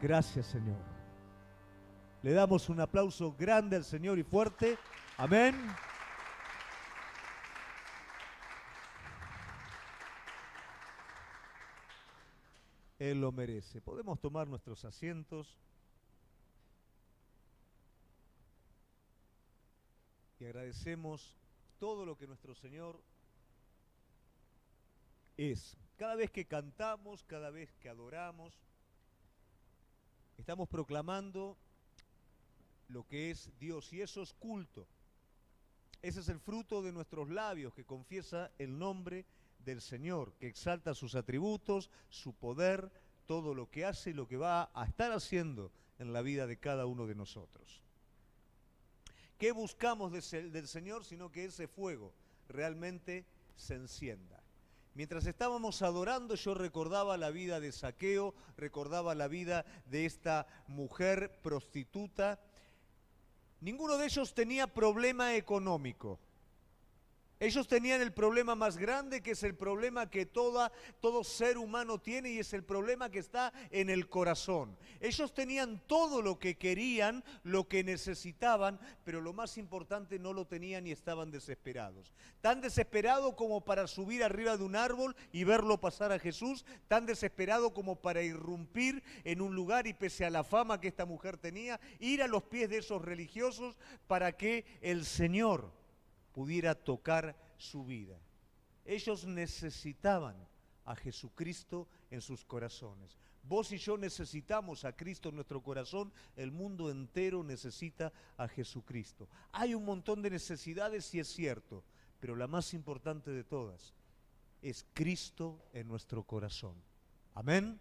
Gracias, Señor. Le damos un aplauso grande al Señor y fuerte. Amén. Él lo merece. Podemos tomar nuestros asientos y agradecemos todo lo que nuestro Señor es. Cada vez que cantamos, cada vez que adoramos, estamos proclamando lo que es Dios, y eso es culto. Ese es el fruto de nuestros labios, que confiesa el nombre del Señor, que exalta sus atributos, su poder, todo lo que hace y lo que va a estar haciendo en la vida de cada uno de nosotros. ¿Qué buscamos del Señor sino que ese fuego realmente se encienda? Mientras estábamos adorando, yo recordaba la vida de Zaqueo, recordaba la vida de esta mujer prostituta. Ninguno de ellos tenía problema económico. Ellos tenían el problema más grande, que es el problema que todo ser humano tiene, y es el problema que está en el corazón. Ellos tenían todo lo que querían, lo que necesitaban, pero lo más importante no lo tenían y estaban desesperados. Tan desesperado como para subir arriba de un árbol y verlo pasar a Jesús, tan desesperado como para irrumpir en un lugar y, pese a la fama que esta mujer tenía, ir a los pies de esos religiosos para que el Señor pudiera tocar su vida. Ellos necesitaban a Jesucristo en sus corazones. Vos y yo necesitamos a Cristo en nuestro corazón, el mundo entero necesita a Jesucristo. Hay un montón de necesidades, sí es cierto, pero la más importante de todas es Cristo en nuestro corazón. Amén.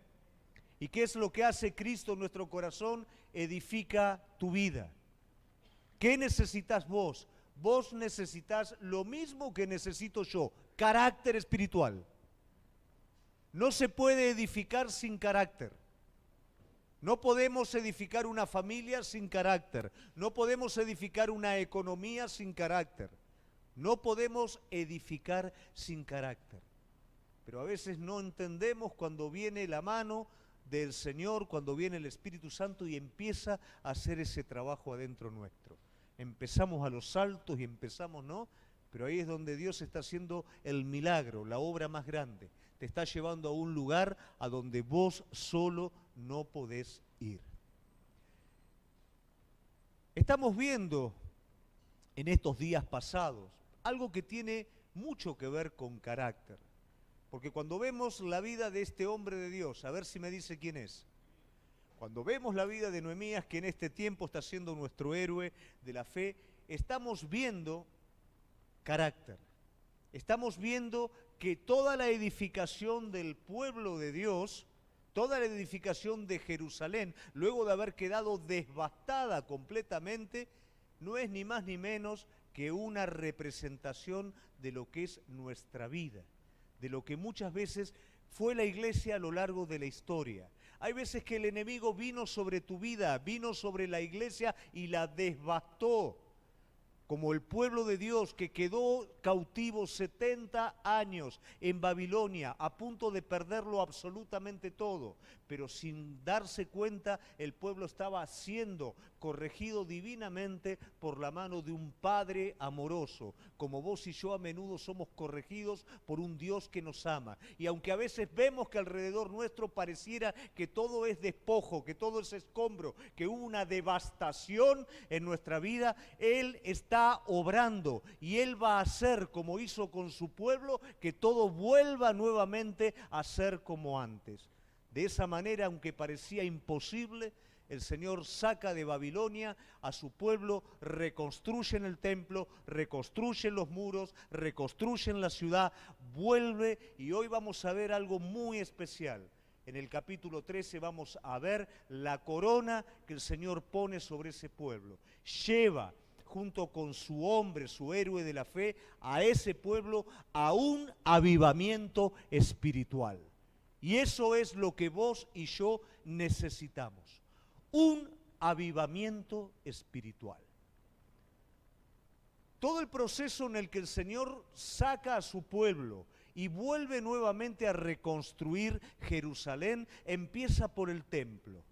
¿Y qué es lo que hace Cristo en nuestro corazón? Edifica tu vida. ¿Qué necesitas vos? Vos necesitas lo mismo que necesito yo, carácter espiritual. No se puede edificar sin carácter. No podemos edificar una familia sin carácter. No podemos edificar una economía sin carácter. No podemos edificar sin carácter. Pero a veces no entendemos cuando viene la mano del Señor, cuando viene el Espíritu Santo y empieza a hacer ese trabajo adentro nuestro. Empezamos a los saltos y empezamos, ¿no? Pero ahí es donde Dios está haciendo el milagro, la obra más grande. Te está llevando a un lugar a donde vos solo no podés ir. Estamos viendo en estos días pasados algo que tiene mucho que ver con carácter. Porque cuando vemos la vida de este hombre de Dios, a ver si me dice quién es. Cuando vemos la vida de Noemías, que en este tiempo está siendo nuestro héroe de la fe, estamos viendo carácter. Estamos viendo que toda la edificación del pueblo de Dios, toda la edificación de Jerusalén, luego de haber quedado devastada completamente, no es ni más ni menos que una representación de lo que es nuestra vida, de lo que muchas veces fue la iglesia a lo largo de la historia. Hay veces que el enemigo vino sobre tu vida, vino sobre la iglesia y la devastó. Como el pueblo de Dios que quedó cautivo 70 años en Babilonia, a punto de perderlo absolutamente todo. Pero sin darse cuenta, el pueblo estaba siendo corregido divinamente por la mano de un Padre amoroso, como vos y yo a menudo somos corregidos por un Dios que nos ama. Y aunque a veces vemos que alrededor nuestro pareciera que todo es despojo, que todo es escombro, que hubo una devastación en nuestra vida, Él está obrando y Él va a hacer, como hizo con su pueblo, que todo vuelva nuevamente a ser como antes. De esa manera, aunque parecía imposible, el Señor saca de Babilonia a su pueblo, reconstruyen el templo, reconstruyen los muros, reconstruyen la ciudad, vuelve, y hoy vamos a ver algo muy especial. En el capítulo 13 vamos a ver la corona que el Señor pone sobre ese pueblo. Lleva junto con su hombre, su héroe de la fe, a ese pueblo a un avivamiento espiritual. Y eso es lo que vos y yo necesitamos. Un avivamiento espiritual. Todo el proceso en el que el Señor saca a su pueblo y vuelve nuevamente a reconstruir Jerusalén empieza por el templo.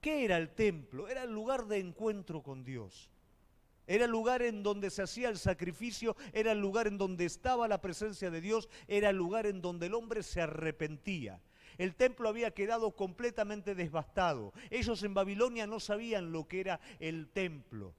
¿Qué era el templo? Era el lugar de encuentro con Dios. Era el lugar en donde se hacía el sacrificio, era el lugar en donde estaba la presencia de Dios, era el lugar en donde el hombre se arrepentía. El templo había quedado completamente devastado. Ellos en Babilonia no sabían lo que era el templo,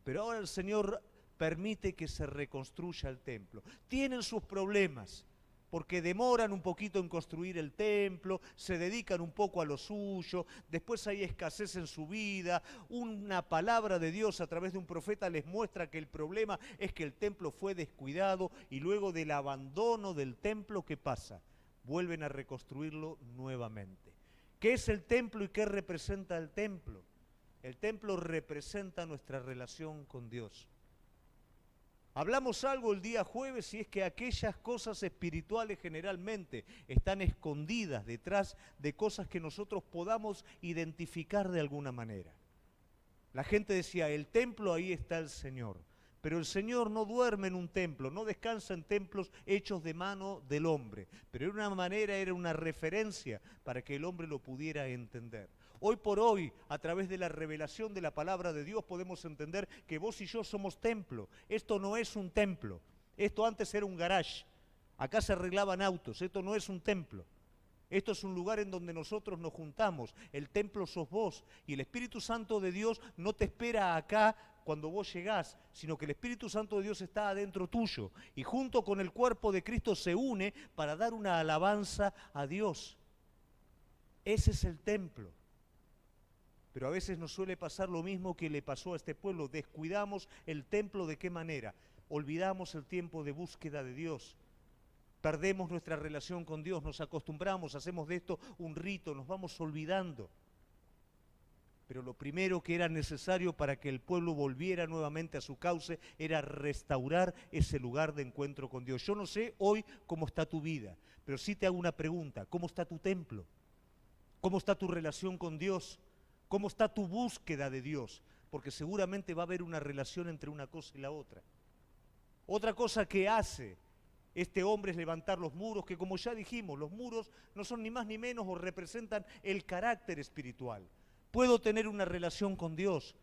pero ahora el Señor permite que se reconstruya el templo. Tienen sus problemas, porque demoran un poquito en construir el templo, se dedican un poco a lo suyo, después hay escasez en su vida, una palabra de Dios a través de un profeta les muestra que el problema es que el templo fue descuidado y luego del abandono del templo, ¿qué pasa? Vuelven a reconstruirlo nuevamente. ¿Qué es el templo y qué representa el templo? El templo representa nuestra relación con Dios. Hablamos algo el día jueves y es que aquellas cosas espirituales generalmente están escondidas detrás de cosas que nosotros podamos identificar de alguna manera. La gente decía, el templo, ahí está el Señor. Pero el Señor no duerme en un templo, no descansa en templos hechos de mano del hombre. Pero de una manera era una referencia para que el hombre lo pudiera entender. Hoy por hoy, a través de la revelación de la palabra de Dios, podemos entender que vos y yo somos templo. Esto no es un templo. Esto antes era un garage. Acá se arreglaban autos. Esto no es un templo. Esto es un lugar en donde nosotros nos juntamos. El templo sos vos. Y el Espíritu Santo de Dios no te espera acá cuando vos llegás, sino que el Espíritu Santo de Dios está adentro tuyo. Y junto con el cuerpo de Cristo se une para dar una alabanza a Dios. Ese es el templo. Pero a veces nos suele pasar lo mismo que le pasó a este pueblo. Descuidamos el templo. ¿De qué manera? Olvidamos el tiempo de búsqueda de Dios. Perdemos nuestra relación con Dios, nos acostumbramos, hacemos de esto un rito, nos vamos olvidando. Pero lo primero que era necesario para que el pueblo volviera nuevamente a su cauce era restaurar ese lugar de encuentro con Dios. Yo no sé hoy cómo está tu vida, pero sí te hago una pregunta. ¿Cómo está tu templo? ¿Cómo está tu relación con Dios? ¿Cómo está tu búsqueda de Dios? Porque seguramente va a haber una relación entre una cosa y la otra. Otra cosa que hace este hombre es levantar los muros, que como ya dijimos, los muros no son ni más ni menos o representan el carácter espiritual. Puedo tener una relación con Dios,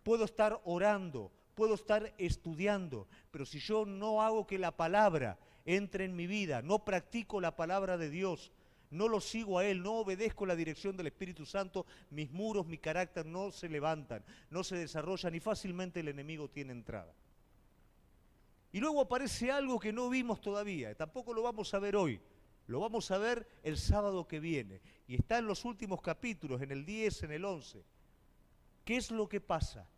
puedo estar orando, puedo estar estudiando, pero si yo no hago que la palabra entre en mi vida, no practico la palabra de Dios, no lo sigo a Él, no obedezco la dirección del Espíritu Santo, mis muros, mi carácter no se levantan, no se desarrollan y fácilmente el enemigo tiene entrada. Y luego aparece algo que no vimos todavía, tampoco lo vamos a ver hoy, lo vamos a ver el sábado que viene. Y está en los últimos capítulos, en el 10, en el 11. ¿Qué es lo que pasa?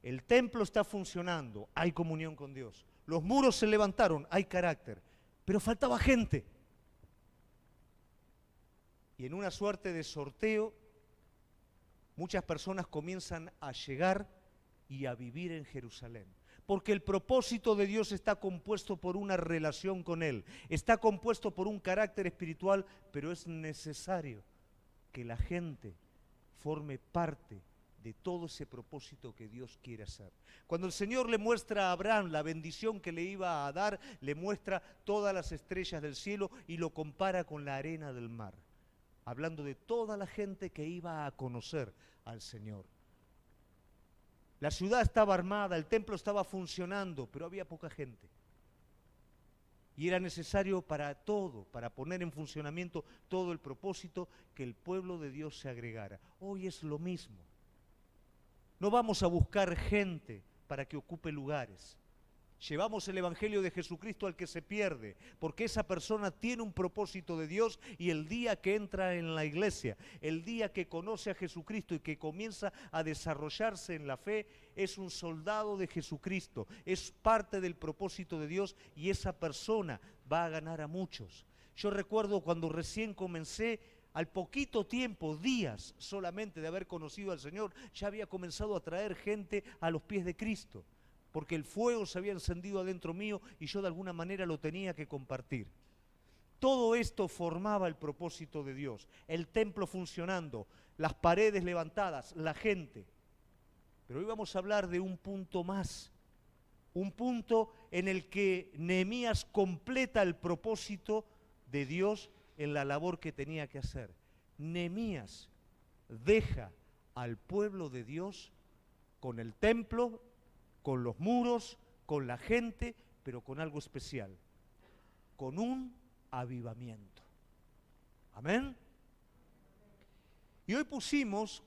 El templo está funcionando, hay comunión con Dios. Los muros se levantaron, hay carácter, pero faltaba gente. Y en una suerte de sorteo, muchas personas comienzan a llegar y a vivir en Jerusalén. Porque el propósito de Dios está compuesto por una relación con Él, está compuesto por un carácter espiritual, pero es necesario que la gente forme parte de todo ese propósito que Dios quiere hacer. Cuando el Señor le muestra a Abraham la bendición que le iba a dar, le muestra todas las estrellas del cielo y lo compara con la arena del mar, hablando de toda la gente que iba a conocer al Señor. La ciudad estaba armada, el templo estaba funcionando, pero había poca gente. Y era necesario para todo, para poner en funcionamiento todo el propósito, que el pueblo de Dios se agregara. Hoy es lo mismo. No vamos a buscar gente para que ocupe lugares. Llevamos el Evangelio de Jesucristo al que se pierde, porque esa persona tiene un propósito de Dios y el día que entra en la iglesia, el día que conoce a Jesucristo y que comienza a desarrollarse en la fe, es un soldado de Jesucristo, es parte del propósito de Dios y esa persona va a ganar a muchos. Yo recuerdo cuando recién comencé, al poquito tiempo, días solamente de haber conocido al Señor, ya había comenzado a traer gente a los pies de Cristo, porque el fuego se había encendido adentro mío y yo de alguna manera lo tenía que compartir. Todo esto formaba el propósito de Dios, el templo funcionando, las paredes levantadas, la gente. Pero hoy vamos a hablar de un punto más, un punto en el que Nehemías completa el propósito de Dios en la labor que tenía que hacer. Nehemías deja al pueblo de Dios con el templo, con los muros, con la gente, pero con algo especial, con un avivamiento. Amén. Y hoy pusimos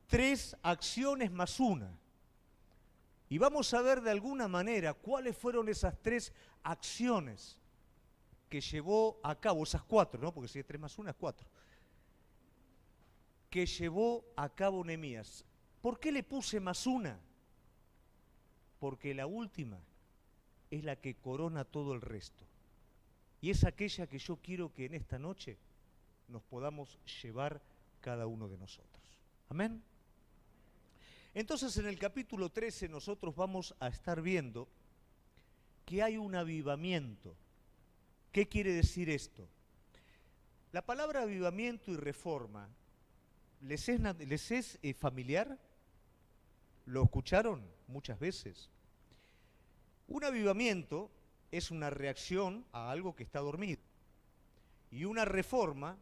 3 acciones más una. Y vamos a ver de alguna manera cuáles fueron esas 3 acciones que llevó a cabo, esas 4, ¿no? Porque si es 3 más 1 es 4. Que llevó a cabo Nehemías. ¿Por qué le puse más una? Porque la última es la que corona todo el resto. Y es aquella que yo quiero que en esta noche nos podamos llevar cada uno de nosotros. Amén. Entonces en el capítulo 13 nosotros vamos a estar viendo que hay un avivamiento. ¿Qué quiere decir esto? La palabra avivamiento y reforma, ¿les es familiar? ¿Lo escucharon muchas veces? Un avivamiento es una reacción a algo que está dormido. Y una reforma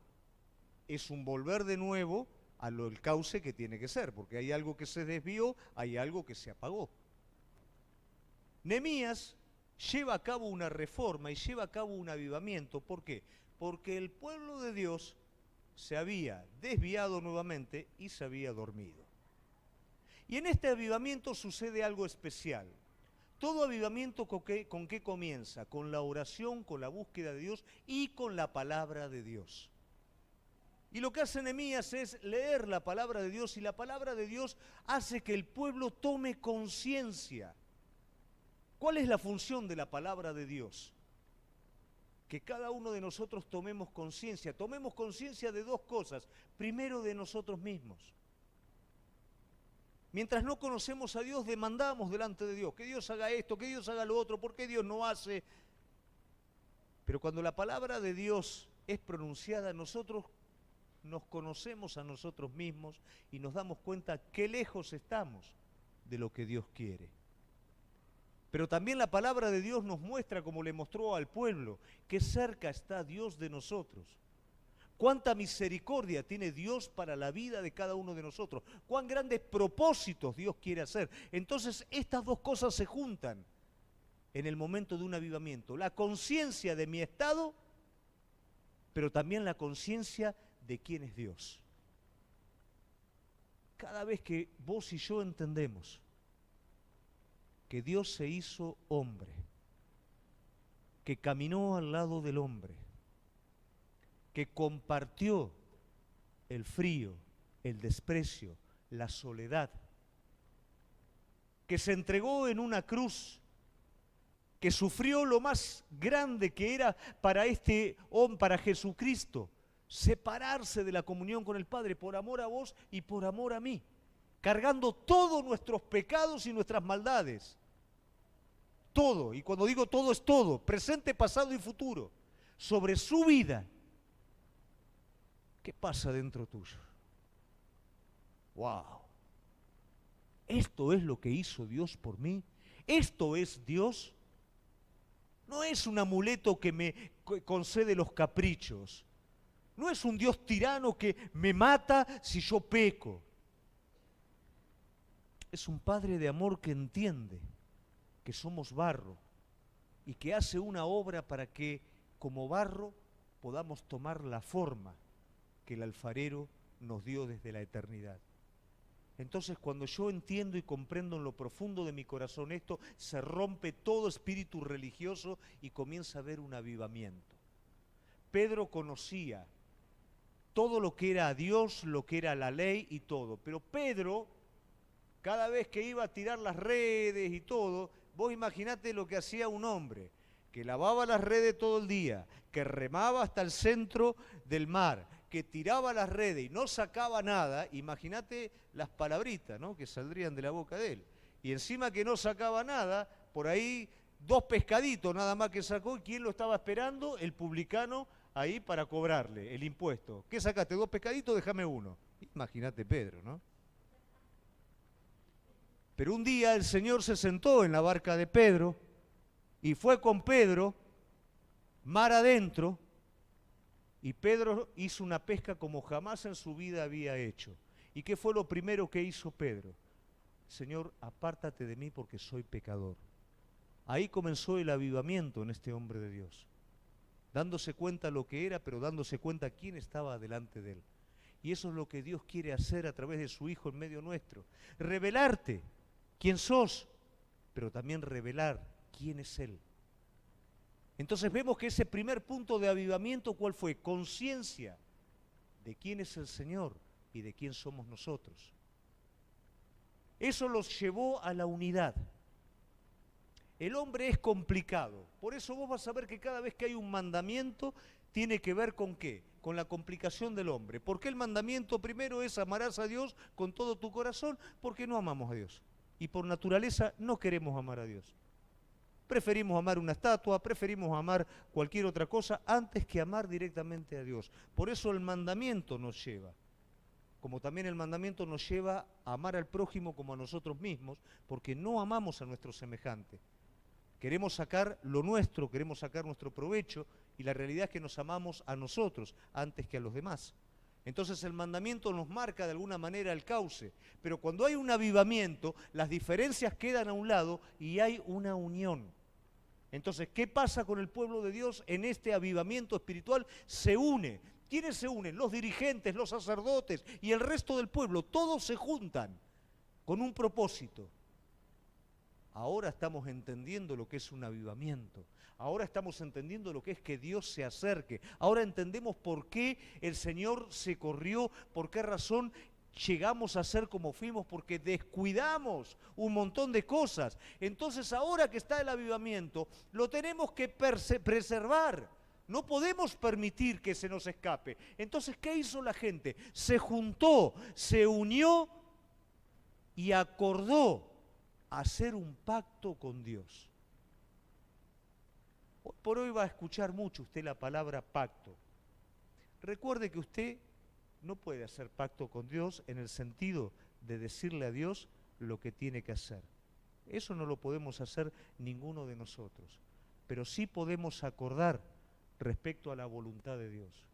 es un volver de nuevo al cauce que tiene que ser, porque hay algo que se desvió, hay algo que se apagó. Nehemías lleva a cabo una reforma y lleva a cabo un avivamiento. ¿Por qué? Porque el pueblo de Dios se había desviado nuevamente y se había dormido. Y en este avivamiento sucede algo especial. Todo avivamiento ¿con qué comienza? Con la oración, con la búsqueda de Dios y con la palabra de Dios. Y lo que hace Nehemías es leer la palabra de Dios, y la palabra de Dios hace que el pueblo tome conciencia. ¿Cuál es la función de la palabra de Dios? Que cada uno de nosotros tomemos conciencia de 2 cosas. Primero, de nosotros mismos. Mientras no conocemos a Dios, demandamos delante de Dios, que Dios haga esto, que Dios haga lo otro, ¿por qué Dios no hace? Pero cuando la palabra de Dios es pronunciada, nosotros nos conocemos a nosotros mismos y nos damos cuenta qué lejos estamos de lo que Dios quiere. Pero también la palabra de Dios nos muestra, como le mostró al pueblo, que cerca está Dios de nosotros. Cuánta misericordia tiene Dios para la vida de cada uno de nosotros. Cuán grandes propósitos Dios quiere hacer. Entonces estas 2 cosas se juntan en el momento de un avivamiento. La conciencia de mi estado, pero también la conciencia de quién es Dios. Cada vez que vos y yo entendemos que Dios se hizo hombre, que caminó al lado del hombre, que compartió el frío, el desprecio, la soledad, que se entregó en una cruz, que sufrió lo más grande que era para para Jesucristo, separarse de la comunión con el Padre por amor a vos y por amor a mí, cargando todos nuestros pecados y nuestras maldades. Todo, y cuando digo todo es todo, presente, pasado y futuro, sobre su vida. ¿Qué pasa dentro tuyo? ¡Wow! ¿Esto es lo que hizo Dios por mí? ¿Esto es Dios? No es un amuleto que me concede los caprichos. No es un Dios tirano que me mata si yo peco. Es un Padre de amor que entiende que somos barro y que hace una obra para que, como barro, podamos tomar la forma que el alfarero nos dio desde la eternidad. Entonces, cuando yo entiendo y comprendo en lo profundo de mi corazón esto, se rompe todo espíritu religioso y comienza a haber un avivamiento. Pedro conocía todo lo que era Dios, lo que era la ley y todo, pero Pedro, cada vez que iba a tirar las redes y todo, vos imaginate lo que hacía un hombre que lavaba las redes todo el día, que remaba hasta el centro del mar, que tiraba las redes y no sacaba nada. Imagínate las palabritas, ¿no?, que saldrían de la boca de él. Y encima que no sacaba nada, por ahí 2 pescaditos nada más que sacó. ¿Quién lo estaba esperando? El publicano ahí para cobrarle el impuesto. ¿Qué sacaste? 2 pescaditos, déjame 1. Imagínate Pedro, ¿no? Pero un día el Señor se sentó en la barca de Pedro y fue con Pedro mar adentro, Y Pedro hizo una pesca como jamás en su vida había hecho. ¿Y qué fue lo primero que hizo Pedro? Señor, apártate de mí porque soy pecador. Ahí comenzó el avivamiento en este hombre de Dios, dándose cuenta lo que era, pero dándose cuenta quién estaba delante de él. Y eso es lo que Dios quiere hacer a través de su Hijo en medio nuestro. Revelarte quién sos, pero también revelar quién es Él. Entonces vemos que ese primer punto de avivamiento, ¿cuál fue? Conciencia de quién es el Señor y de quién somos nosotros. Eso los llevó a la unidad. El hombre es complicado, por eso vos vas a ver que cada vez que hay un mandamiento tiene que ver con ¿qué? Con la complicación del hombre. ¿Por qué el mandamiento primero es amarás a Dios con todo tu corazón? Porque no amamos a Dios. Y por naturaleza no queremos amar a Dios. Preferimos amar una estatua, preferimos amar cualquier otra cosa antes que amar directamente a Dios. Por eso el mandamiento nos lleva, como también el mandamiento nos lleva a amar al prójimo como a nosotros mismos, porque no amamos a nuestro semejante. Queremos sacar lo nuestro, queremos sacar nuestro provecho, y la realidad es que nos amamos a nosotros antes que a los demás. Entonces el mandamiento nos marca de alguna manera el cauce, pero cuando hay un avivamiento, las diferencias quedan a un lado y hay una unión. Entonces, ¿qué pasa con el pueblo de Dios en este avivamiento espiritual? Se une. ¿Quiénes se unen? Los dirigentes, los sacerdotes y el resto del pueblo, todos se juntan con un propósito. Ahora estamos entendiendo lo que es un avivamiento. Ahora estamos entendiendo lo que es que Dios se acerque. Ahora entendemos por qué el Señor se corrió, por qué razón llegamos a ser como fuimos, porque descuidamos un montón de cosas. Entonces ahora que está el avivamiento, lo tenemos que preservar. No podemos permitir que se nos escape. Entonces, ¿qué hizo la gente? Se juntó, se unió y acordó hacer un pacto con Dios. Hoy por hoy va a escuchar mucho usted la palabra pacto. Recuerde que usted no puede hacer pacto con Dios en el sentido de decirle a Dios lo que tiene que hacer. Eso no lo podemos hacer ninguno de nosotros. Pero sí podemos acordar respecto a la voluntad de Dios.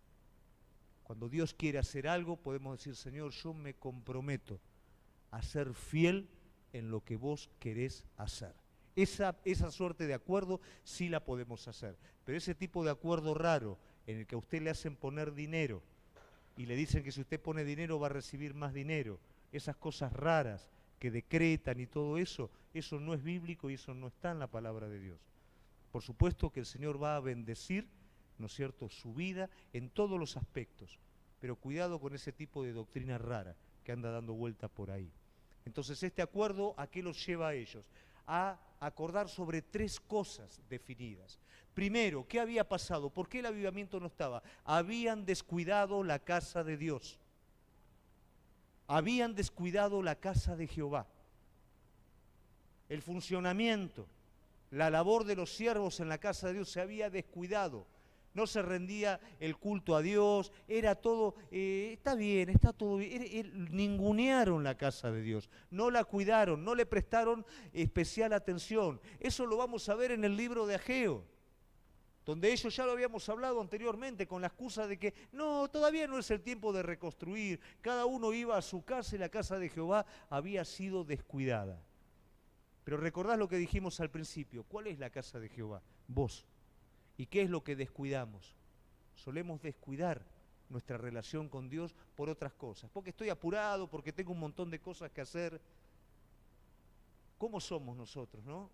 Cuando Dios quiere hacer algo, podemos decir, Señor, yo me comprometo a ser fiel en lo que vos querés hacer. Esa suerte de acuerdo sí la podemos hacer. Pero ese tipo de acuerdo raro, en el que a usted le hacen poner dinero, y le dicen que si usted pone dinero va a recibir más dinero, esas cosas raras que decretan y todo eso, eso no es bíblico y eso no está en la palabra de Dios. Por supuesto que el Señor va a bendecir, ¿no es cierto?, su vida en todos los aspectos, pero cuidado con ese tipo de doctrina rara que anda dando vuelta por ahí. Entonces este acuerdo, ¿a qué los lleva a ellos? A acordar sobre tres cosas definidas. Primero, ¿qué había pasado? ¿Por qué el avivamiento no estaba? Habían descuidado la casa de Dios. Habían descuidado la casa de Jehová. El funcionamiento, la labor de los siervos en la casa de Dios se había descuidado. No se rendía el culto a Dios, era todo, está bien, está todo bien. Ningunearon la casa de Dios, no la cuidaron, no le prestaron especial atención. Eso lo vamos a ver en el libro de Ageo, donde ellos ya lo habíamos hablado anteriormente, con la excusa de que no, todavía no es el tiempo de reconstruir. Cada uno iba a su casa y la casa de Jehová había sido descuidada. Pero recordás lo que dijimos al principio, ¿cuál es la casa de Jehová? Vos. ¿Y qué es lo que descuidamos? Solemos descuidar nuestra relación con Dios por otras cosas. Porque estoy apurado, porque tengo un montón de cosas que hacer. ¿Cómo somos nosotros, no?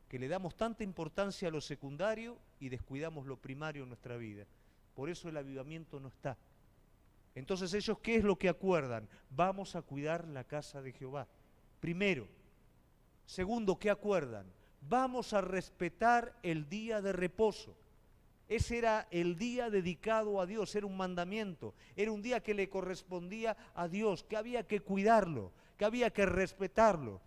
Que le damos tanta importancia a lo secundario y descuidamos lo primario en nuestra vida. Por eso el avivamiento no está. Entonces ellos, ¿qué es lo que acuerdan? Vamos a cuidar la casa de Jehová. Primero. Segundo, ¿qué acuerdan? Vamos a respetar el día de reposo. Ese era el día dedicado a Dios, era un mandamiento, era un día que le correspondía a Dios, que había que cuidarlo, que había que respetarlo.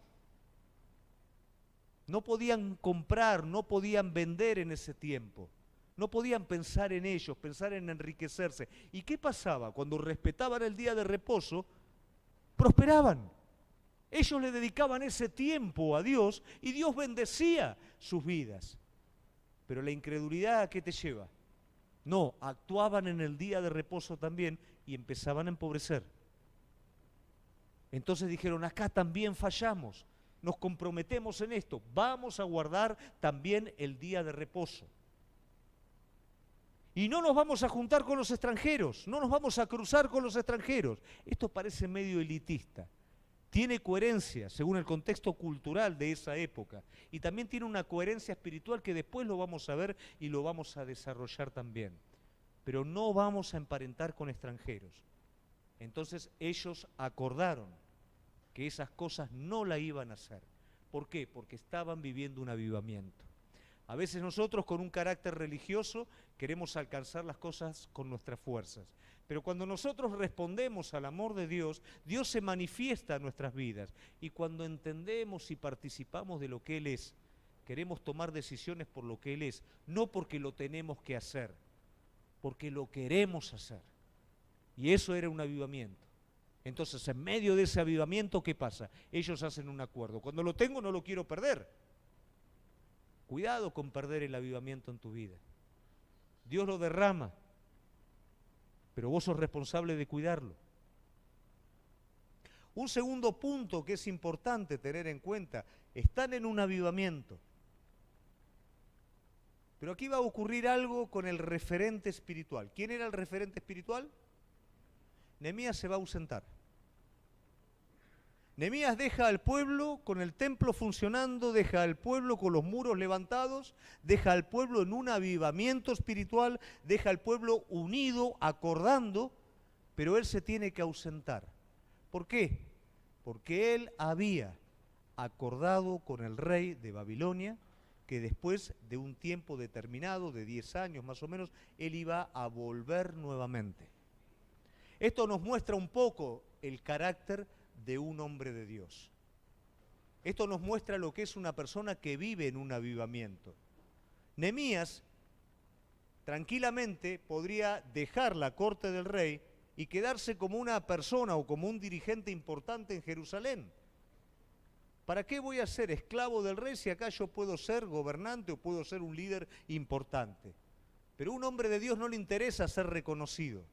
No podían comprar, no podían vender en ese tiempo, no podían pensar en ellos, pensar en enriquecerse. ¿Y qué pasaba? Cuando respetaban el día de reposo, prosperaban. Ellos le dedicaban ese tiempo a Dios y Dios bendecía sus vidas. Pero la incredulidad, ¿a qué te lleva? No, actuaban en el día de reposo también y empezaban a empobrecer. Entonces dijeron, acá también fallamos, nos comprometemos en esto, vamos a guardar también el día de reposo. Y no nos vamos a juntar con los extranjeros, no nos vamos a cruzar con los extranjeros. Esto parece medio elitista. Tiene coherencia según el contexto cultural de esa época y también tiene una coherencia espiritual que después lo vamos a ver y lo vamos a desarrollar también. Pero no vamos a emparentar con extranjeros. Entonces ellos acordaron que esas cosas no la iban a hacer. ¿Por qué? Porque estaban viviendo un avivamiento. A veces nosotros con un carácter religioso queremos alcanzar las cosas con nuestras fuerzas. Pero cuando nosotros respondemos al amor de Dios, Dios se manifiesta en nuestras vidas. Y cuando entendemos y participamos de lo que Él es, queremos tomar decisiones por lo que Él es, no porque lo tenemos que hacer, porque lo queremos hacer. Y eso era un avivamiento. Entonces, en medio de ese avivamiento, ¿qué pasa? Ellos hacen un acuerdo. Cuando lo tengo, no lo quiero perder. Cuidado con perder el avivamiento en tu vida. Dios lo derrama, pero vos sos responsable de cuidarlo. Un segundo punto que es importante tener en cuenta, están en un avivamiento. Pero aquí va a ocurrir algo con el referente espiritual. ¿Quién era el referente espiritual? Nehemías se va a ausentar. Nehemías deja al pueblo con el templo funcionando, deja al pueblo con los muros levantados, deja al pueblo en un avivamiento espiritual, deja al pueblo unido, acordando, pero él se tiene que ausentar. ¿Por qué? Porque él había acordado con el rey de Babilonia que después de un tiempo determinado, de 10 años más o menos, él iba a volver nuevamente. Esto nos muestra un poco el carácter de un hombre de Dios. Esto nos muestra lo que es una persona que vive en un avivamiento. Nehemías tranquilamente podría dejar la corte del rey y quedarse como una persona o como un dirigente importante en Jerusalén. ¿Para qué voy a ser esclavo del rey si acá yo puedo ser gobernante o puedo ser un líder importante? Pero a un hombre de Dios no le interesa ser reconocido.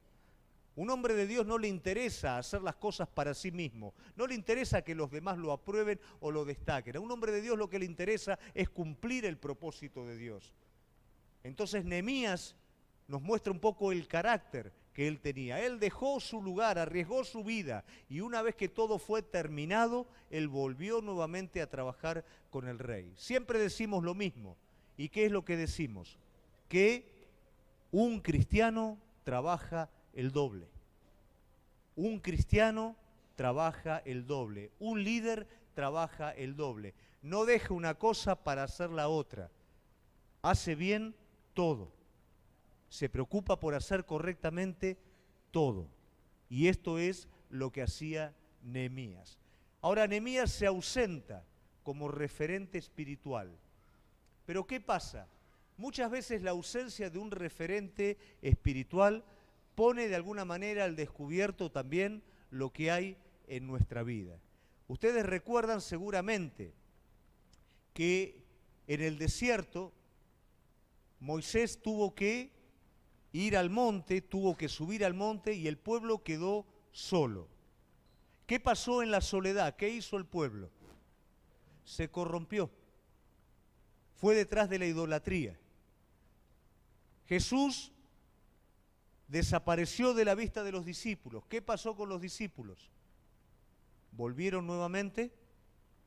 Un hombre de Dios no le interesa hacer las cosas para sí mismo, no le interesa que los demás lo aprueben o lo destaquen. A un hombre de Dios lo que le interesa es cumplir el propósito de Dios. Entonces Nehemías nos muestra un poco el carácter que él tenía. Él dejó su lugar, arriesgó su vida y una vez que todo fue terminado, él volvió nuevamente a trabajar con el rey. Siempre decimos lo mismo. ¿Y qué es lo que decimos? Que un cristiano trabaja el doble. Un cristiano trabaja el doble. Un líder trabaja el doble. No deja una cosa para hacer la otra. Hace bien todo. Se preocupa por hacer correctamente todo. Y esto es lo que hacía Nehemías. Ahora Nehemías se ausenta como referente espiritual. Pero ¿qué pasa? Muchas veces la ausencia de un referente espiritual pone de alguna manera al descubierto también lo que hay en nuestra vida. Ustedes recuerdan seguramente que en el desierto Moisés tuvo que ir al monte, tuvo que subir al monte y el pueblo quedó solo. ¿Qué pasó en la soledad? ¿Qué hizo el pueblo? Se corrompió. Fue detrás de la idolatría. Jesús desapareció de la vista de los discípulos. ¿Qué pasó con los discípulos? Volvieron nuevamente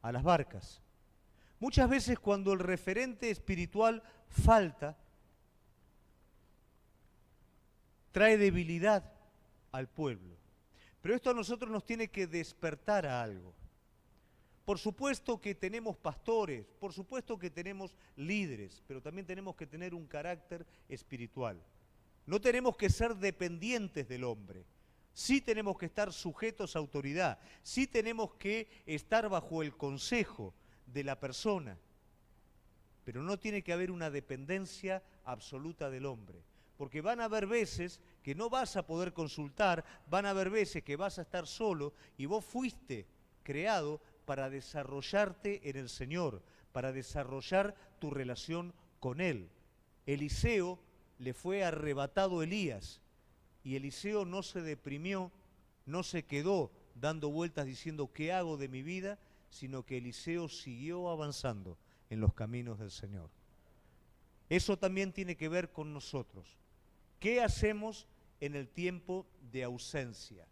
a las barcas. Muchas veces cuando el referente espiritual falta, trae debilidad al pueblo. Pero esto a nosotros nos tiene que despertar a algo. Por supuesto que tenemos pastores, por supuesto que tenemos líderes, pero también tenemos que tener un carácter espiritual. No tenemos que ser dependientes del hombre. Sí tenemos que estar sujetos a autoridad. Sí tenemos que estar bajo el consejo de la persona. Pero no tiene que haber una dependencia absoluta del hombre. Porque van a haber veces que no vas a poder consultar, van a haber veces que vas a estar solo y vos fuiste creado para desarrollarte en el Señor, para desarrollar tu relación con Él. Eliseo le fue arrebatado Elías y Eliseo no se deprimió, no se quedó dando vueltas diciendo ¿qué hago de mi vida?, sino que Eliseo siguió avanzando en los caminos del Señor. Eso también tiene que ver con nosotros. ¿Qué hacemos en el tiempo de ausencia?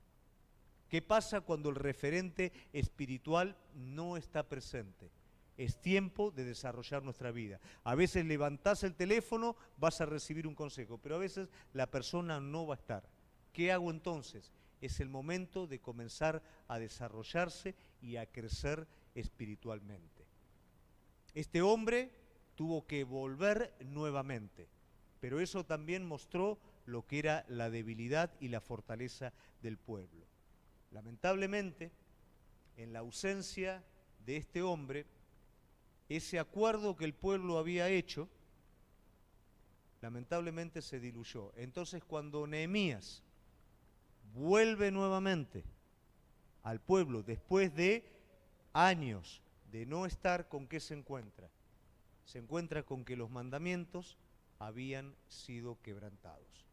¿Qué pasa cuando el referente espiritual no está presente? Es tiempo de desarrollar nuestra vida. A veces levantás el teléfono, vas a recibir un consejo, pero a veces la persona no va a estar. ¿Qué hago entonces? Es el momento de comenzar a desarrollarse y a crecer espiritualmente. Este hombre tuvo que volver nuevamente, pero eso también mostró lo que era la debilidad y la fortaleza del pueblo. Lamentablemente, en la ausencia de este hombre, ese acuerdo que el pueblo había hecho, lamentablemente se diluyó. Entonces, cuando Nehemías vuelve nuevamente al pueblo, después de años de no estar, ¿con qué se encuentra? Se encuentra con que los mandamientos habían sido quebrantados.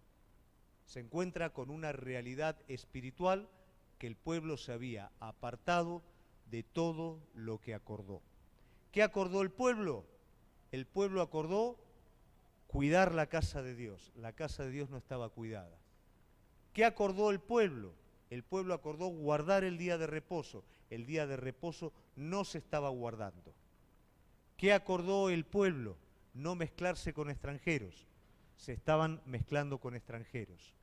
Se encuentra con una realidad espiritual que el pueblo se había apartado de todo lo que acordó. ¿Qué acordó el pueblo? El pueblo acordó cuidar la casa de Dios. La casa de Dios no estaba cuidada. ¿Qué acordó el pueblo? El pueblo acordó guardar el día de reposo. El día de reposo no se estaba guardando. ¿Qué acordó el pueblo? No mezclarse con extranjeros. Se estaban mezclando con extranjeros.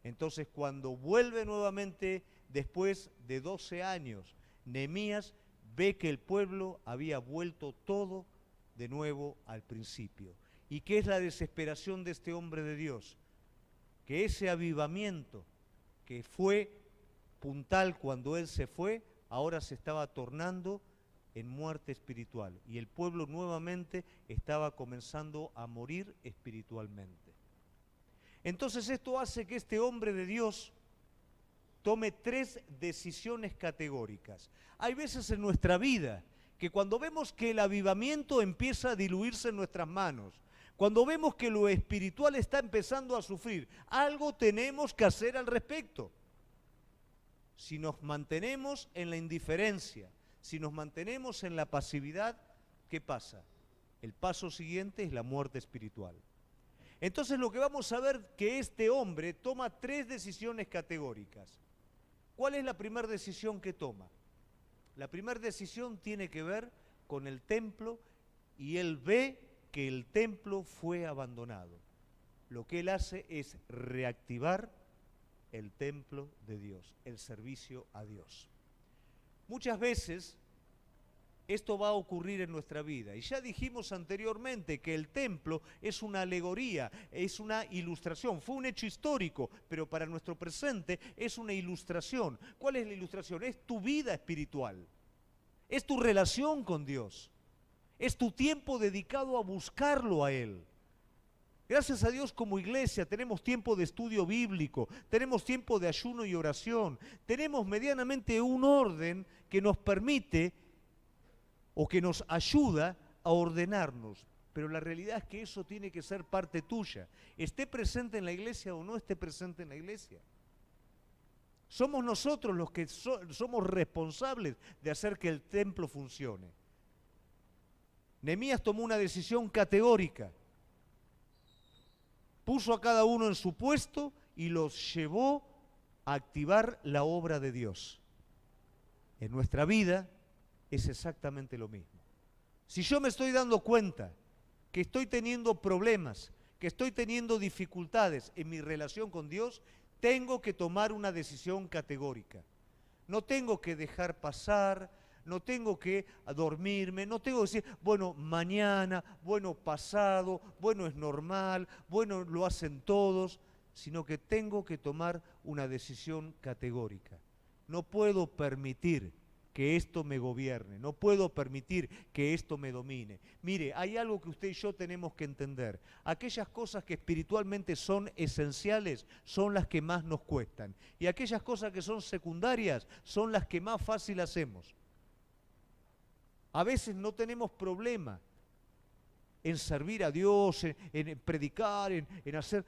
Entonces, cuando vuelve nuevamente, después de 12 años, Nehemías ve que el pueblo había vuelto todo de nuevo al principio. ¿Y qué es la desesperación de este hombre de Dios? Que ese avivamiento que fue puntal cuando él se fue, ahora se estaba tornando en muerte espiritual. Y el pueblo nuevamente estaba comenzando a morir espiritualmente. Entonces esto hace que este hombre de Dios tome 3 decisiones categóricas. Hay veces en nuestra vida que cuando vemos que el avivamiento empieza a diluirse en nuestras manos, cuando vemos que lo espiritual está empezando a sufrir, algo tenemos que hacer al respecto. Si nos mantenemos en la indiferencia, si nos mantenemos en la pasividad, ¿qué pasa? El paso siguiente es la muerte espiritual. Entonces lo que vamos a ver que este hombre toma 3 decisiones categóricas. ¿Cuál es la primera decisión que toma? La primera decisión tiene que ver con el templo y él ve que el templo fue abandonado. Lo que él hace es reactivar el templo de Dios, el servicio a Dios. Muchas veces esto va a ocurrir en nuestra vida. Y ya dijimos anteriormente que el templo es una alegoría, es una ilustración. Fue un hecho histórico, pero para nuestro presente es una ilustración. ¿Cuál es la ilustración? Es tu vida espiritual. Es tu relación con Dios. Es tu tiempo dedicado a buscarlo a Él. Gracias a Dios como iglesia tenemos tiempo de estudio bíblico, tenemos tiempo de ayuno y oración, tenemos medianamente un orden que nos permite o que nos ayuda a ordenarnos, pero la realidad es que eso tiene que ser parte tuya, esté presente en la iglesia o no esté presente en la iglesia. Somos nosotros los que somos responsables de hacer que el templo funcione. Nehemías tomó una decisión categórica, puso a cada uno en su puesto y los llevó a activar la obra de Dios. En nuestra vida es exactamente lo mismo. Si yo me estoy dando cuenta que estoy teniendo problemas, que estoy teniendo dificultades en mi relación con Dios, tengo que tomar una decisión categórica. No tengo que dejar pasar, no tengo que dormirme, no tengo que decir, bueno, mañana, bueno, pasado, bueno, es normal, bueno, lo hacen todos, sino que tengo que tomar una decisión categórica. No puedo permitir que esto me gobierne, no puedo permitir que esto me domine. Mire, hay algo que usted y yo tenemos que entender. Aquellas cosas que espiritualmente son esenciales son las que más nos cuestan. Y aquellas cosas que son secundarias son las que más fácil hacemos. A veces no tenemos problema en servir a Dios, en predicar, en hacer,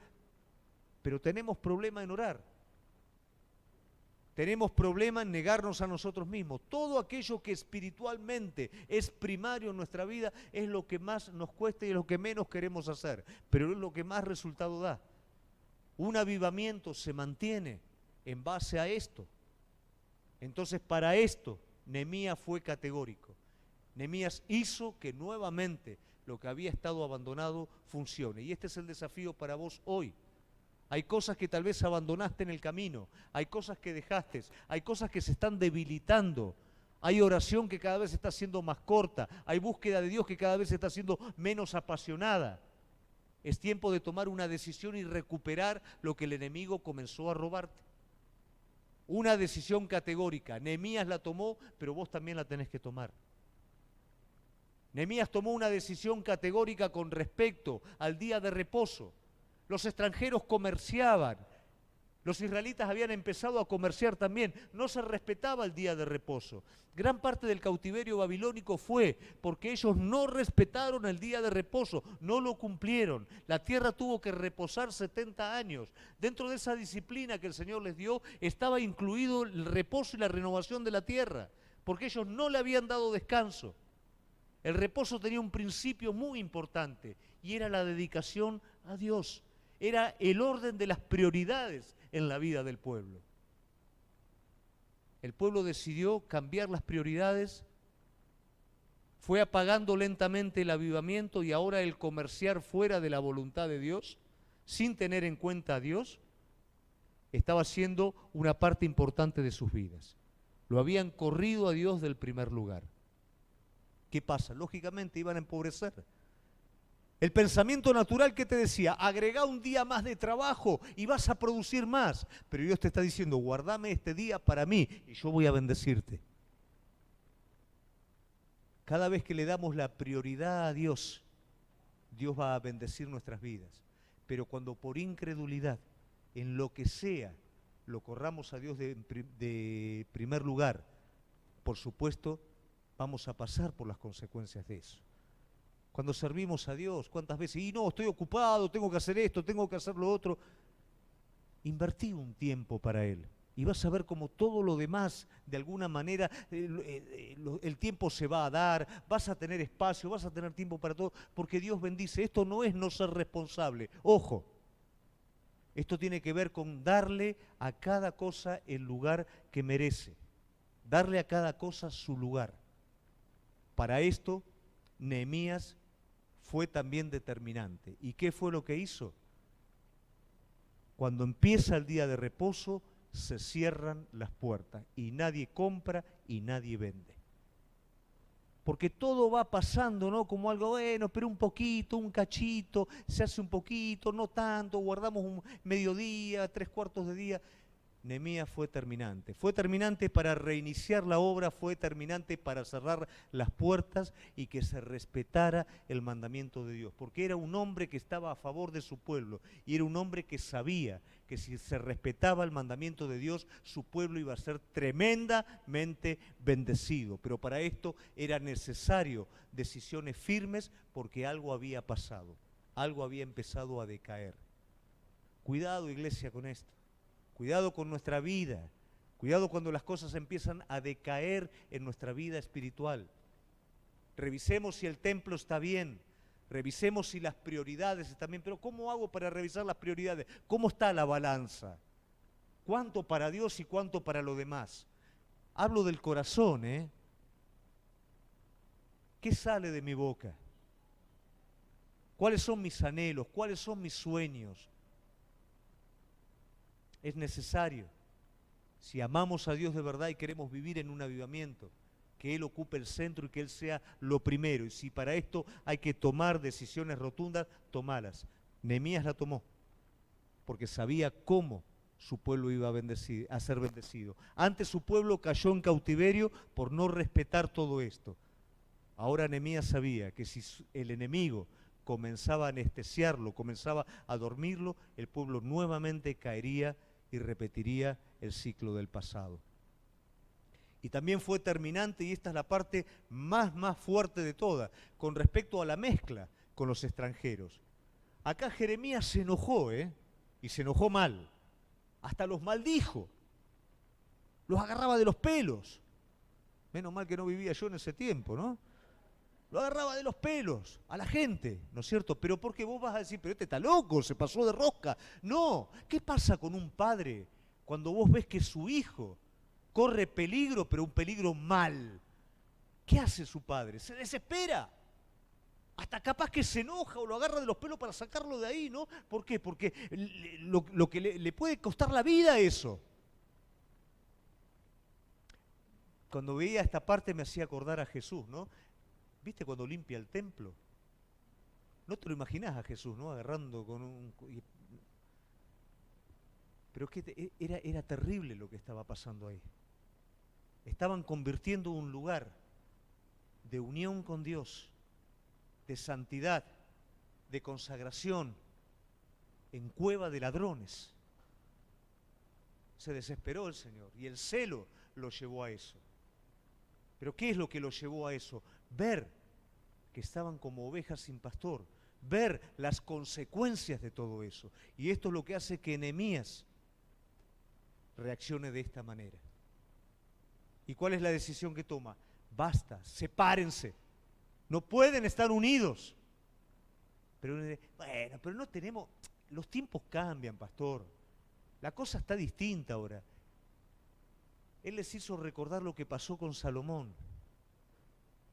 pero tenemos problema en orar. Tenemos problema en negarnos a nosotros mismos. Todo aquello que espiritualmente es primario en nuestra vida es lo que más nos cuesta y es lo que menos queremos hacer, pero es lo que más resultado da. Un avivamiento se mantiene en base a esto. Entonces, para esto, Nehemías fue categórico. Nehemías hizo que nuevamente lo que había estado abandonado funcione. Y este es el desafío para vos hoy. Hay cosas que tal vez abandonaste en el camino, hay cosas que dejaste, hay cosas que se están debilitando, hay oración que cada vez está siendo más corta, hay búsqueda de Dios que cada vez está siendo menos apasionada. Es tiempo de tomar una decisión y recuperar lo que el enemigo comenzó a robarte. Una decisión categórica. Nehemías la tomó, pero vos también la tenés que tomar. Nehemías tomó una decisión categórica con respecto al día de reposo. Los extranjeros comerciaban, los israelitas habían empezado a comerciar también, no se respetaba el día de reposo. Gran parte del cautiverio babilónico fue porque ellos no respetaron el día de reposo, no lo cumplieron. La tierra tuvo que reposar 70 años. Dentro de esa disciplina que el Señor les dio estaba incluido el reposo y la renovación de la tierra, porque ellos no le habían dado descanso. El reposo tenía un principio muy importante y era la dedicación a Dios. Era el orden de las prioridades en la vida del pueblo. El pueblo decidió cambiar las prioridades, fue apagando lentamente el avivamiento y ahora el comerciar fuera de la voluntad de Dios, sin tener en cuenta a Dios, estaba siendo una parte importante de sus vidas. Lo habían corrido a Dios del primer lugar. ¿Qué pasa? Lógicamente iban a empobrecer. El pensamiento natural que te decía, agrega un día más de trabajo y vas a producir más. Pero Dios te está diciendo, guardame este día para mí y yo voy a bendecirte. Cada vez que le damos la prioridad a Dios, Dios va a bendecir nuestras vidas. Pero cuando por incredulidad, en lo que sea, lo corramos a Dios de primer lugar, por supuesto, vamos a pasar por las consecuencias de eso. Cuando servimos a Dios, ¿cuántas veces? Y no, estoy ocupado, tengo que hacer esto, tengo que hacer lo otro. Invertí un tiempo para Él. Y vas a ver cómo todo lo demás, de alguna manera, el tiempo se va a dar, vas a tener espacio, vas a tener tiempo para todo, porque Dios bendice. Esto no es no ser responsable. Ojo, esto tiene que ver con darle a cada cosa el lugar que merece. Darle a cada cosa su lugar. Para esto, Nehemías fue también determinante. ¿Y qué fue lo que hizo? Cuando empieza el día de reposo, se cierran las puertas y nadie compra y nadie vende. Porque todo va pasando, ¿no? Como algo bueno, pero un poquito, un cachito, se hace un poquito, no tanto, guardamos un mediodía, 3/4 de día. Nehemías fue terminante para reiniciar la obra, fue terminante para cerrar las puertas y que se respetara el mandamiento de Dios, porque era un hombre que estaba a favor de su pueblo y era un hombre que sabía que si se respetaba el mandamiento de Dios, su pueblo iba a ser tremendamente bendecido, pero para esto era necesario decisiones firmes porque algo había pasado, algo había empezado a decaer. Cuidado, iglesia, con esto. Cuidado con nuestra vida, cuidado cuando las cosas empiezan a decaer en nuestra vida espiritual. Revisemos si el templo está bien, revisemos si las prioridades están bien, pero ¿cómo hago para revisar las prioridades? ¿Cómo está la balanza? ¿Cuánto para Dios y cuánto para lo demás? Hablo del corazón, ¿eh? ¿Qué sale de mi boca? ¿Cuáles son mis anhelos? ¿Cuáles son mis sueños? Es necesario, si amamos a Dios de verdad y queremos vivir en un avivamiento, que Él ocupe el centro y que Él sea lo primero. Y si para esto hay que tomar decisiones rotundas, tomalas. Nehemías la tomó, porque sabía cómo su pueblo iba a ser bendecido. Antes su pueblo cayó en cautiverio por no respetar todo esto. Ahora Nehemías sabía que si el enemigo comenzaba a anestesiarlo, comenzaba a dormirlo, el pueblo nuevamente caería y repetiría el ciclo del pasado. Y también fue terminante, y esta es la parte más fuerte de toda, con respecto a la mezcla, con los extranjeros. Acá Jeremías se enojó, y se enojó mal. Hasta los maldijo. Los agarraba de los pelos. Menos mal que no vivía yo en ese tiempo, ¿no? Lo agarraba de los pelos a la gente, ¿no es cierto? Pero porque vos vas a decir, pero este está loco, se pasó de rosca. No, ¿qué pasa con un padre cuando vos ves que su hijo corre peligro, pero un peligro mal? ¿Qué hace su padre? Se desespera. Hasta capaz que se enoja o lo agarra de los pelos para sacarlo de ahí, ¿no? ¿Por qué? Porque lo que le puede costar la vida eso. Cuando veía esta parte me hacía acordar a Jesús, ¿no? ¿Viste cuando limpia el templo? No te lo imaginás a Jesús, ¿no? Agarrando con un... Pero es que era terrible lo que estaba pasando ahí. Estaban convirtiendo un lugar de unión con Dios, de santidad, de consagración, en cueva de ladrones. Se desesperó el Señor y el celo lo llevó a eso. Pero ¿qué es lo que lo llevó a eso? Ver que estaban como ovejas sin pastor, ver las consecuencias de todo eso. Y esto es lo que hace que Nehemías reaccione de esta manera. ¿Y cuál es la decisión que toma? Basta, sepárense. No pueden estar unidos. Pero bueno, pero no tenemos... Los tiempos cambian, pastor. La cosa está distinta ahora. Él les hizo recordar lo que pasó con Salomón.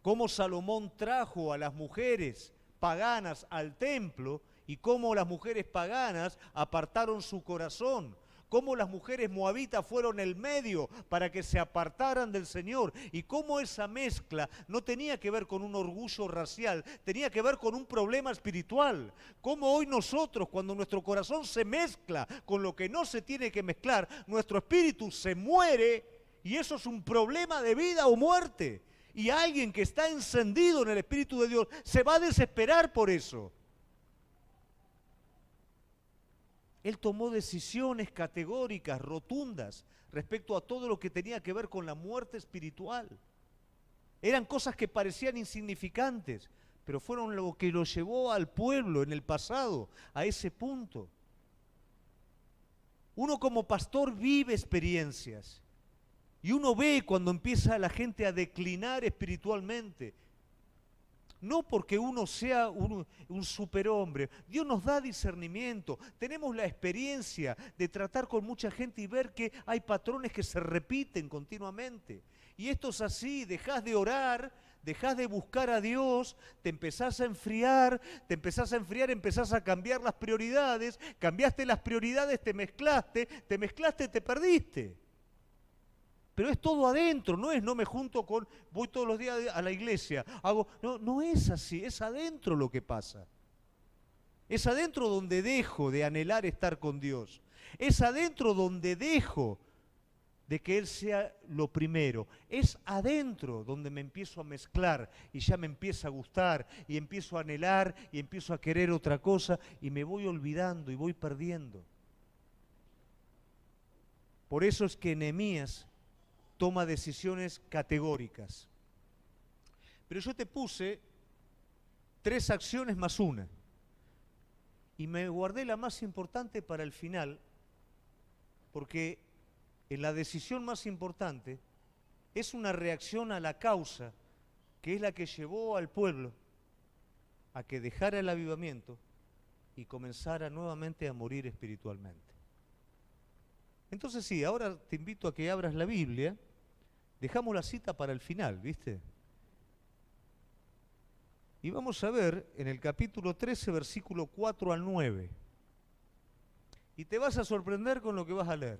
Cómo Salomón trajo a las mujeres paganas al templo y cómo las mujeres paganas apartaron su corazón. Cómo las mujeres moabitas fueron el medio para que se apartaran del Señor. Y cómo esa mezcla no tenía que ver con un orgullo racial, tenía que ver con un problema espiritual. Cómo hoy nosotros, cuando nuestro corazón se mezcla con lo que no se tiene que mezclar, nuestro espíritu se muere y eso es un problema de vida o muerte. Y alguien que está encendido en el Espíritu de Dios se va a desesperar por eso. Él tomó decisiones categóricas, rotundas, respecto a todo lo que tenía que ver con la muerte espiritual. Eran cosas que parecían insignificantes, pero fueron lo que lo llevó al pueblo en el pasado, a ese punto. Uno como pastor vive experiencias. Y uno ve cuando empieza la gente a declinar espiritualmente. No porque uno sea un superhombre. Dios nos da discernimiento. Tenemos la experiencia de tratar con mucha gente y ver que hay patrones que se repiten continuamente. Y esto es así, dejás de orar, dejás de buscar a Dios, te empezás a enfriar, empezás a cambiar las prioridades, cambiaste las prioridades, te mezclaste, te perdiste. Pero es todo adentro, no me junto con, voy todos los días a la iglesia, no es así, es adentro lo que pasa. Es adentro donde dejo de anhelar estar con Dios. Es adentro donde dejo de que Él sea lo primero. Es adentro donde me empiezo a mezclar y ya me empieza a gustar y empiezo a anhelar y empiezo a querer otra cosa y me voy olvidando y voy perdiendo. Por eso es que Nehemías toma decisiones categóricas. Pero yo te puse 3 acciones más una. Y me guardé la más importante para el final, porque en la decisión más importante es una reacción a la causa, que es la que llevó al pueblo a que dejara el avivamiento y comenzara nuevamente a morir espiritualmente. Entonces sí, ahora te invito a que abras la Biblia, dejamos la cita para el final, ¿viste? Y vamos a ver en el capítulo 13, versículo 4 al 9. Y te vas a sorprender con lo que vas a leer.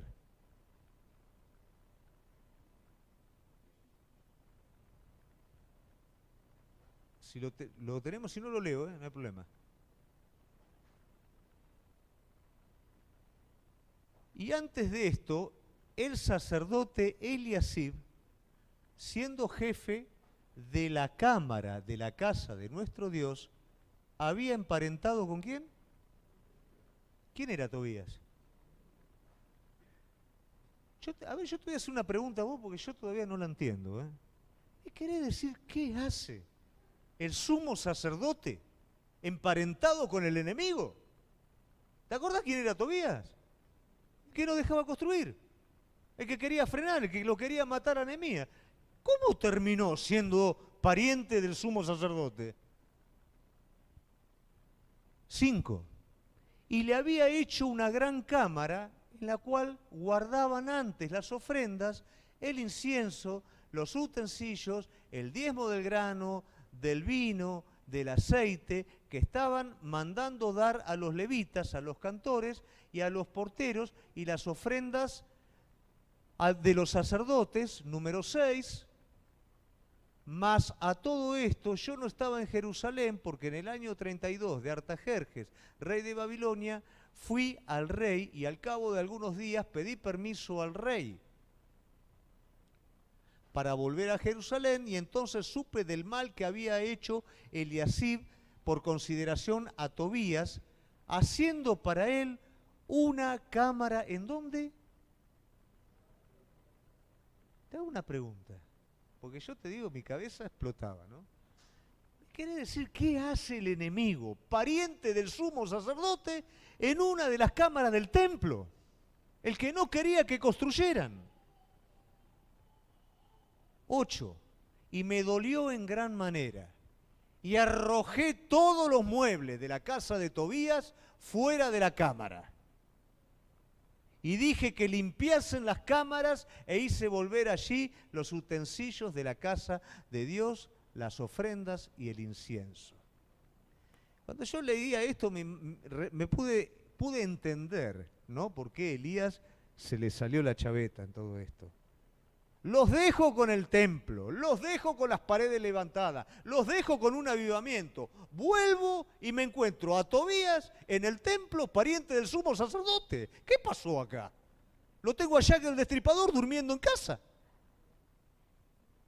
Si lo tenemos, si no lo leo, no hay problema. Y antes de esto, el sacerdote Eliasib, siendo jefe de la cámara de la casa de nuestro Dios, había emparentado ¿con quién? ¿Quién era Tobías? Yo te voy a hacer una pregunta a vos porque yo todavía no la entiendo. ¿Qué quiere decir qué hace el sumo sacerdote emparentado con el enemigo. ¿Te acordás quién era Tobías? El que no dejaba construir, el que quería frenar, el que lo quería matar a Nehemías. ¿Cómo terminó siendo pariente del sumo sacerdote? 5. Y le había hecho una gran cámara en la cual guardaban antes las ofrendas, el incienso, los utensilios, el diezmo del grano, del vino, del aceite, que estaban mandando dar a los levitas, a los cantores y a los porteros, y las ofrendas de los sacerdotes, número 6. Mas a todo esto yo no estaba en Jerusalén porque en el año 32 de Artajerjes, rey de Babilonia, fui al rey y al cabo de algunos días pedí permiso al rey para volver a Jerusalén, y entonces supe del mal que había hecho Eliasib por consideración a Tobías, haciendo para él una cámara. ¿En dónde? Te hago una pregunta, porque yo te digo, mi cabeza explotaba, ¿no? Quiere decir, ¿qué hace el enemigo, pariente del sumo sacerdote, en una de las cámaras del templo? El que no quería que construyeran. 8. Y me dolió en gran manera, y arrojé todos los muebles de la casa de Tobías fuera de la cámara. Y dije que limpiasen las cámaras e hice volver allí los utensilios de la casa de Dios, las ofrendas y el incienso. Cuando yo leía esto me pude entender, ¿no?, por qué Elías se le salió la chaveta en todo esto. Los dejo con el templo, los dejo con las paredes levantadas, los dejo con un avivamiento. Vuelvo y me encuentro a Tobías en el templo, pariente del sumo sacerdote. ¿Qué pasó acá? Lo tengo allá que el destripador durmiendo en casa.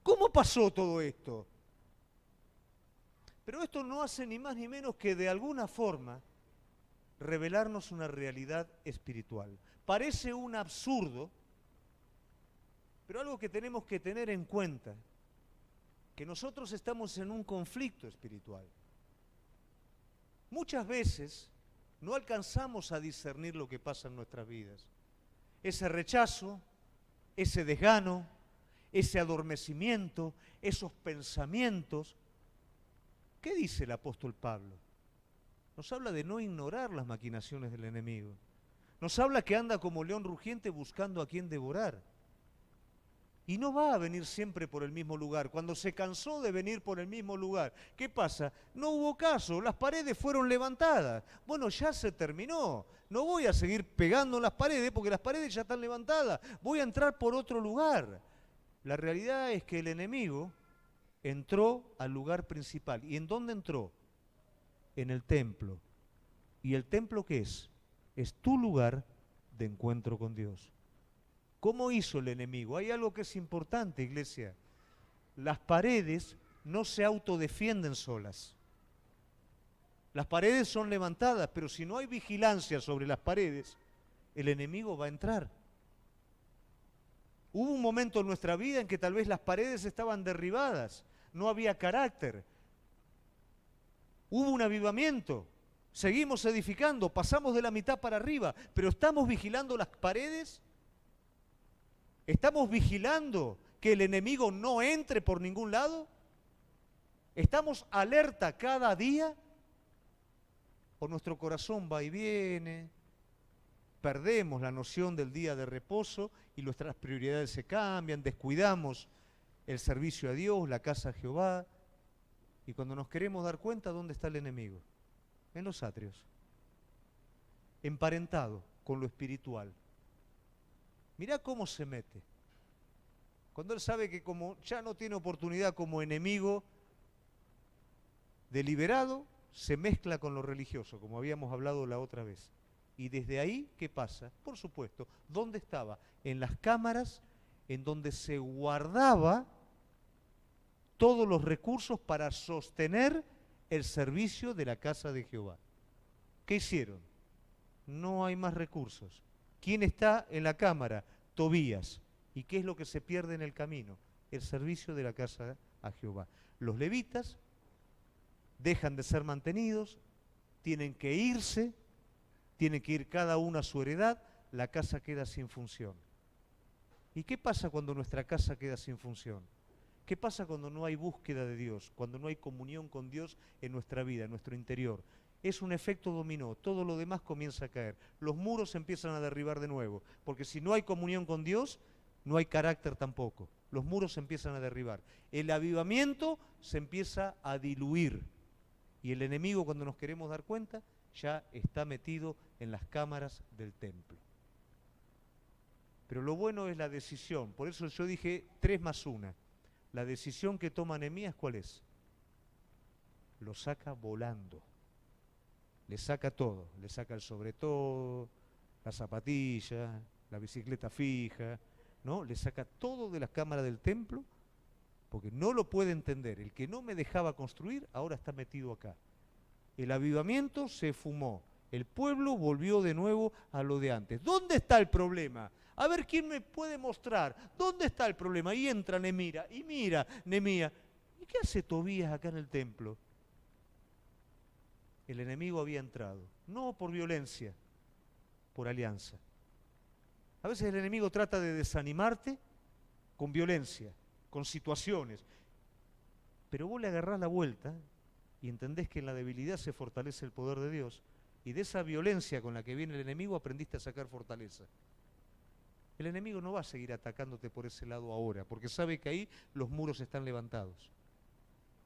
¿Cómo pasó todo esto? Pero esto no hace ni más ni menos que de alguna forma revelarnos una realidad espiritual. Parece un absurdo, pero algo que tenemos que tener en cuenta, que nosotros estamos en un conflicto espiritual. Muchas veces no alcanzamos a discernir lo que pasa en nuestras vidas. Ese rechazo, ese desgano, ese adormecimiento, esos pensamientos. ¿Qué dice el apóstol Pablo? Nos habla de no ignorar las maquinaciones del enemigo. Nos habla que anda como león rugiente buscando a quien devorar. Y no va a venir siempre por el mismo lugar. Cuando se cansó de venir por el mismo lugar, ¿qué pasa? No hubo caso, las paredes fueron levantadas. Bueno, ya se terminó. No voy a seguir pegando en las paredes porque las paredes ya están levantadas. Voy a entrar por otro lugar. La realidad es que el enemigo entró al lugar principal. ¿Y en dónde entró? En el templo. ¿Y el templo qué es? Es tu lugar de encuentro con Dios. ¿Cómo hizo el enemigo? Hay algo que es importante, iglesia. Las paredes no se autodefienden solas. Las paredes son levantadas, pero si no hay vigilancia sobre las paredes, el enemigo va a entrar. Hubo un momento en nuestra vida en que tal vez las paredes estaban derribadas, no había carácter. Hubo un avivamiento, seguimos edificando, pasamos de la mitad para arriba, pero ¿estamos vigilando las paredes? ¿Estamos vigilando que el enemigo no entre por ningún lado? ¿Estamos alerta cada día? ¿O nuestro corazón va y viene? Perdemos la noción del día de reposo y nuestras prioridades se cambian, descuidamos el servicio a Dios, la casa a Jehová, y cuando nos queremos dar cuenta, ¿dónde está el enemigo? En los atrios, emparentado con lo espiritual. Mirá cómo se mete. Cuando él sabe que como ya no tiene oportunidad como enemigo deliberado, se mezcla con lo religioso, como habíamos hablado la otra vez. Y desde ahí, ¿qué pasa? Por supuesto, ¿dónde estaba? En las cámaras en donde se guardaba todos los recursos para sostener el servicio de la casa de Jehová. ¿Qué hicieron? No hay más recursos. ¿Quién está en la cámara? Tobías. ¿Y qué es lo que se pierde en el camino? El servicio de la casa a Jehová. Los levitas dejan de ser mantenidos, tienen que irse, tienen que ir cada uno a su heredad, la casa queda sin función. ¿Y qué pasa cuando nuestra casa queda sin función? ¿Qué pasa cuando no hay búsqueda de Dios, cuando no hay comunión con Dios en nuestra vida, en nuestro interior? Es un efecto dominó, todo lo demás comienza a caer. Los muros se empiezan a derribar de nuevo, porque si no hay comunión con Dios, no hay carácter tampoco. Los muros se empiezan a derribar. El avivamiento se empieza a diluir. Y el enemigo, cuando nos queremos dar cuenta, ya está metido en las cámaras del templo. Pero lo bueno es la decisión. Por eso yo dije 3+1. La decisión que toma Nehemías, ¿cuál es? Lo saca volando. Le saca todo. Le saca el sobretodo, la zapatilla, la bicicleta fija, ¿no? Le saca todo de la cámara del templo, porque no lo puede entender. El que no me dejaba construir, ahora está metido acá. El avivamiento se fumó. El pueblo volvió de nuevo a lo de antes. ¿Dónde está el problema? A ver quién me puede mostrar. ¿Dónde está el problema? Y entra Nehemías, y mira Nehemías. ¿Y qué hace Tobías acá en el templo? El enemigo había entrado, no por violencia, por alianza. A veces el enemigo trata de desanimarte con violencia, con situaciones. Pero vos le agarrás la vuelta y entendés que en la debilidad se fortalece el poder de Dios. Y de esa violencia con la que viene el enemigo aprendiste a sacar fortaleza. El enemigo no va a seguir atacándote por ese lado ahora, porque sabe que ahí los muros están levantados.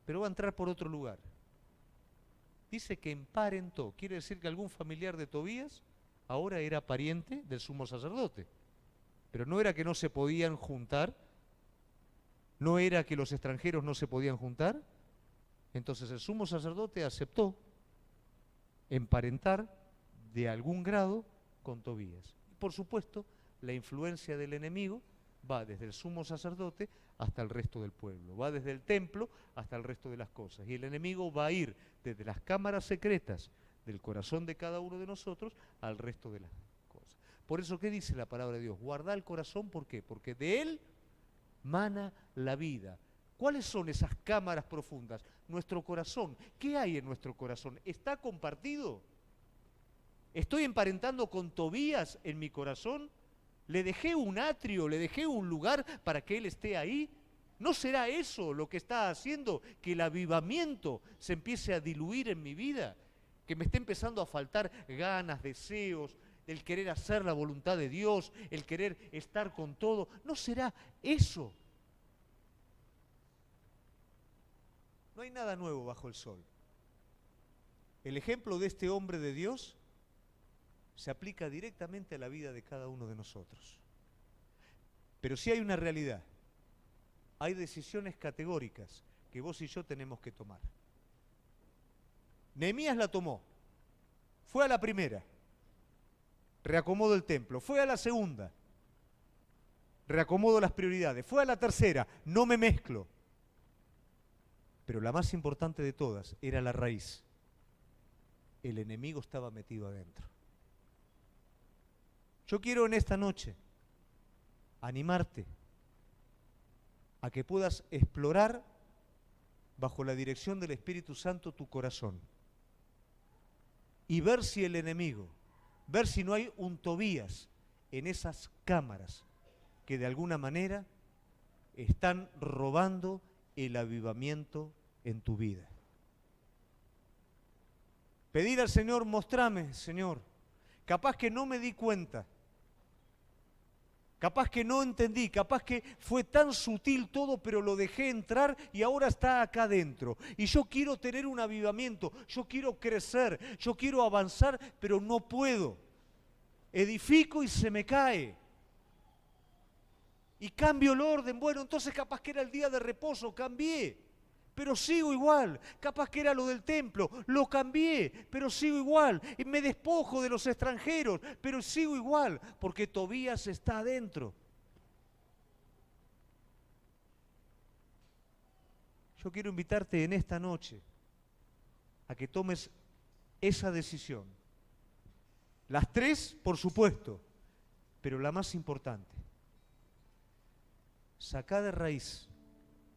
Pero va a entrar por otro lugar. Dice que emparentó, quiere decir que algún familiar de Tobías ahora era pariente del sumo sacerdote. Pero no era que no se podían juntar, no era que los extranjeros no se podían juntar. Entonces el sumo sacerdote aceptó emparentar de algún grado con Tobías. Y por supuesto, la influencia del enemigo va desde el sumo sacerdote hasta el resto del pueblo, va desde el templo hasta el resto de las cosas. Y el enemigo va a ir desde las cámaras secretas del corazón de cada uno de nosotros al resto de las cosas. Por eso, ¿qué dice la palabra de Dios? Guarda el corazón, ¿por qué? Porque de él mana la vida. ¿Cuáles son esas cámaras profundas? Nuestro corazón. ¿Qué hay en nuestro corazón? ¿Está compartido? ¿Estoy emparentando con Tobías en mi corazón? ¿Le dejé un atrio, le dejé un lugar para que él esté ahí? ¿No será eso lo que está haciendo que el avivamiento se empiece a diluir en mi vida? Que me esté empezando a faltar ganas, deseos, el querer hacer la voluntad de Dios, el querer estar con todo. ¿No será eso? No hay nada nuevo bajo el sol. El ejemplo de este hombre de Dios se aplica directamente a la vida de cada uno de nosotros. Pero sí hay una realidad. Hay decisiones categóricas que vos y yo tenemos que tomar. Nehemías la tomó. Fue a la primera. Reacomodo el templo. Fue a la segunda. Reacomodo las prioridades. Fue a la tercera. No me mezclo. Pero la más importante de todas era la raíz. El enemigo estaba metido adentro. Yo quiero en esta noche animarte a que puedas explorar bajo la dirección del Espíritu Santo tu corazón y ver si el enemigo, ver si no hay un Tobías en esas cámaras que de alguna manera están robando el avivamiento en tu vida. Pedir al Señor, mostrame, Señor. Capaz que no me di cuenta. Capaz que no entendí, capaz que fue tan sutil todo, pero lo dejé entrar y ahora está acá adentro. Y yo quiero tener un avivamiento, yo quiero crecer, yo quiero avanzar, pero no puedo. Edifico y se me cae. Y cambio el orden. Bueno, entonces capaz que era el día de reposo, cambié. Pero sigo igual. Capaz que era lo del templo, lo cambié, pero sigo igual. Y me despojo de los extranjeros, pero sigo igual, porque Tobías está adentro. Yo quiero invitarte en esta noche a que tomes esa decisión. Las tres, por supuesto, pero la más importante. Sacá de raíz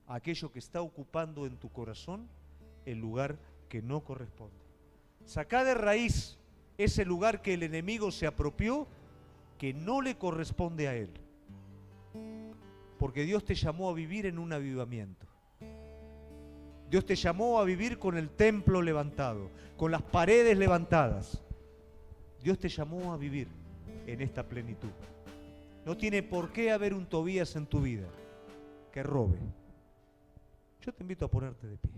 aquello que está ocupando en tu corazón el lugar que no corresponde. Sacá de raíz ese lugar que el enemigo se apropió, que no le corresponde a él. Porque Dios te llamó a vivir en un avivamiento. Dios te llamó a vivir con el templo levantado, con las paredes levantadas. Dios te llamó a vivir en esta plenitud. No tiene por qué haber un Tobías en tu vida que robe. Yo te invito a ponerte de pie.